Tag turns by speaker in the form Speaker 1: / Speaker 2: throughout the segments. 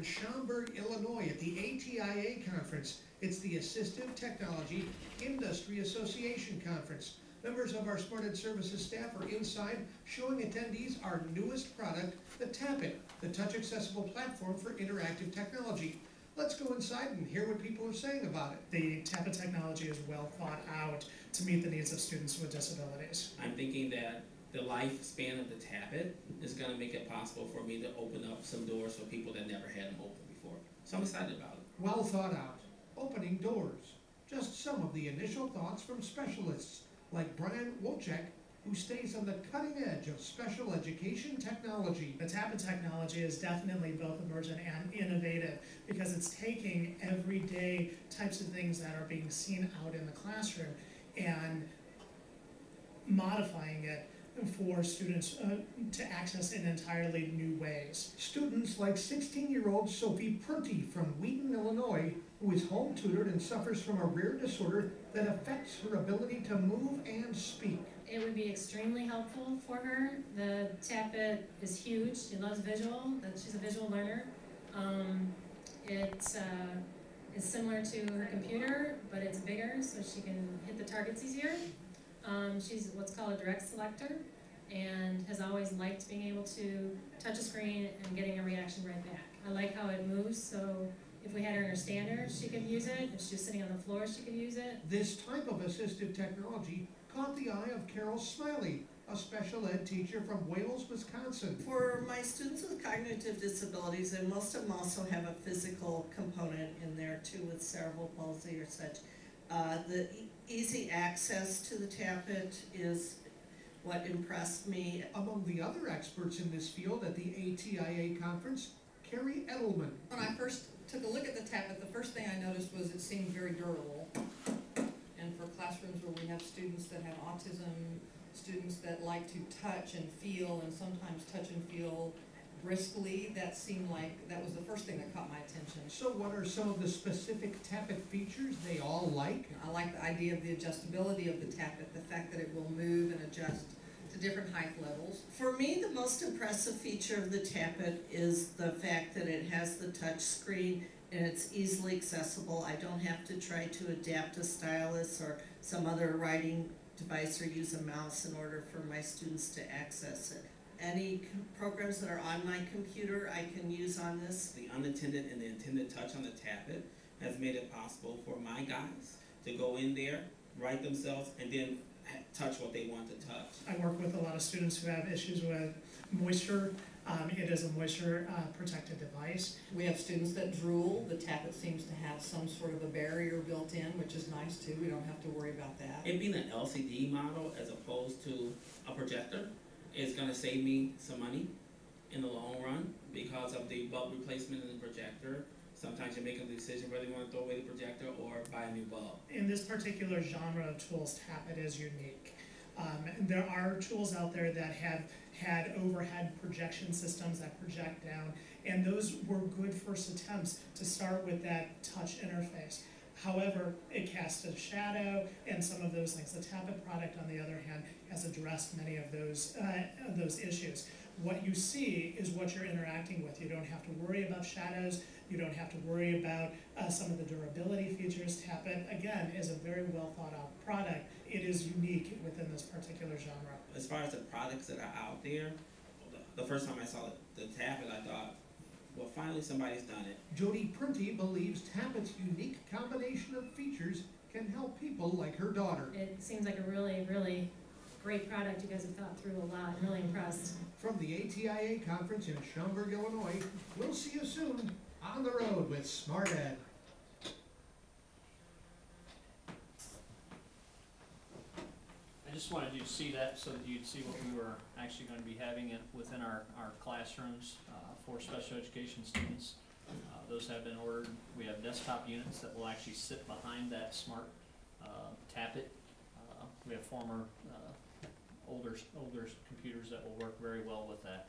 Speaker 1: Schaumburg, Illinois at the ATIA conference. It's the Assistive Technology Industry Association Conference. Members of our Smart Ed Services staff are inside showing attendees our newest product, the Tapit, the touch-accessible platform for interactive technology. Let's go inside and hear what people are saying about it.
Speaker 2: The Tapit technology is well thought out to meet the needs of students with disabilities.
Speaker 3: I'm thinking that the lifespan of the Tapit is going to make it possible for me to open up some doors for people that never had them open before. So I'm excited about it.
Speaker 1: Well thought out, opening doors. Just some of the initial thoughts from specialists like Brian Wojcik, who stays on the cutting edge of special education technology.
Speaker 2: The Tapit technology is definitely both emergent and innovative because it's taking everyday types of things that are being seen out in the classroom and modifying it for students to access in entirely new ways.
Speaker 1: Students like 16-year-old Sophie Prunty from Wheaton, Illinois, who is home tutored and suffers from a rare disorder that affects her ability to move and speak.
Speaker 4: It would be extremely helpful for her. The Tapit is huge. She loves visual. She's a visual learner. It is similar to her computer, but it's bigger, so she can hit the targets easier. She's what's called a direct selector and has always liked being able to touch a screen and getting a reaction right back. I like how it moves, so if we had her in her stander, she could use it. If she was sitting on the floor, she could use it.
Speaker 1: This type of assistive technology caught the eye of Carol Smiley, a special ed teacher from Wales, Wisconsin.
Speaker 5: For my students with cognitive disabilities, and most of them also have a physical component in there too with cerebral palsy or such, the easy access to the Tapit is what impressed me.
Speaker 1: Among the other experts in this field at the ATIA conference, Carrie Edelman.
Speaker 6: When I first took a look at the Tapit, the first thing I noticed was it seemed very durable. And for classrooms where we have students that have autism, students that like to touch and feel, and sometimes touch and feel briskly, that seemed like that was the first thing that caught my attention.
Speaker 1: So what are some of the specific Tapit features they all like?
Speaker 6: I like the idea of the adjustability of the Tapit, the fact that it will move and adjust to different height levels.
Speaker 5: For me, the most impressive feature of the Tapit is the fact that it has the touch screen and it's easily accessible. I don't have to try to adapt a stylus or some other writing device or use a mouse in order for my students to access it. Any programs that are on my computer I can use on this.
Speaker 3: The unattended and the intended touch on the Tapit has made it possible for my guys to go in there, write themselves, and then touch what they want to touch.
Speaker 2: I work with a lot of students who have issues with moisture. It is a moisture protected device.
Speaker 6: We have students that drool. The Tapit seems to have some sort of a barrier built in, which is nice too. We don't have to worry about that.
Speaker 3: It being an LCD model as opposed to a projector is going to save me some money in the long run because of the bulb replacement in the projector. Sometimes you make a decision whether you want to throw away the projector or buy a new bulb.
Speaker 2: In this particular genre of tools, Tapit is unique. There are tools out there that have had overhead projection systems that project down, and those were good first attempts to start with that touch interface. However, it casts a shadow and some of those things. The Tapit product, on the other hand, has addressed many of those issues. What you see is what you're interacting with. You don't have to worry about shadows. You don't have to worry about some of the durability features. Tapit, again, is a very well thought out product. It is unique within this particular genre.
Speaker 3: As far as the products that are out there, the first time I saw the Tapit, I thought, well, finally somebody's done it.
Speaker 1: Jody Prunty believes Tapit's unique combination of features can help people like her daughter.
Speaker 4: It seems like a really, really great product. You guys have thought through a lot. I'm really impressed.
Speaker 1: From the ATIA conference in Schaumburg, Illinois, we'll see you soon on the road with Smart Ed.
Speaker 7: I just wanted you to see that so that you'd see what we were actually going to be having within our classrooms for special education students. Those have been ordered. We have desktop units that will actually sit behind that smart Tapit. We have former older computers that will work very well with that.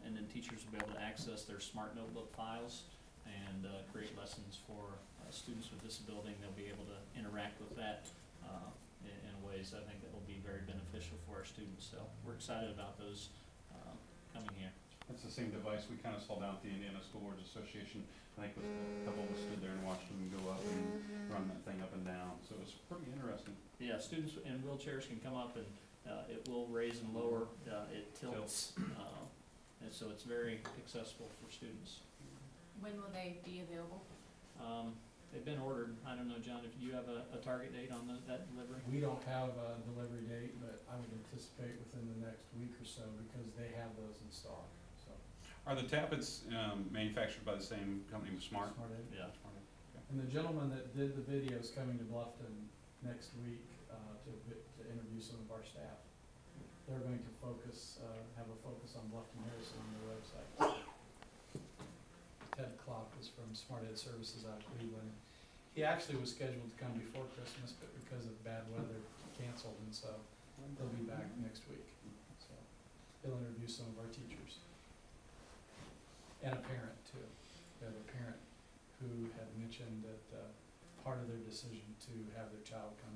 Speaker 7: And then teachers will be able to access their smart notebook files and create lessons for students with disability. They'll be able to interact with that in ways I think that will be very beneficial for our students. So we're excited about those coming here.
Speaker 8: It's the same device we kind of saw down at the Indiana School Boards Association. I think it was a couple of us stood there and watched them go up and run that thing up and down, so it was pretty interesting.
Speaker 7: Yeah, students in wheelchairs can come up and, it will raise and lower, it tilts, and so it's very accessible for students.
Speaker 9: When will they be available?
Speaker 7: They've been ordered. I don't know, John, if you have a target date on that delivery?
Speaker 10: We don't have a delivery date, but I would anticipate within the next week or so because they have those in stock, so.
Speaker 8: Are the tablets manufactured by the same company with Smart?
Speaker 10: Smart Ed.
Speaker 7: Yeah.
Speaker 10: And the gentleman that did the video is coming to Bluffton next week to interview some of our staff. They're going to have a focus on Bluffton-Harrison on their website. Ted Klopp is from Smart Ed Services out of Cleveland. He actually was scheduled to come before Christmas, but because of bad weather, canceled, and so he'll be back next week. So he'll interview some of our teachers. And a parent too. We have a parent who had mentioned that part of their decision to have their child come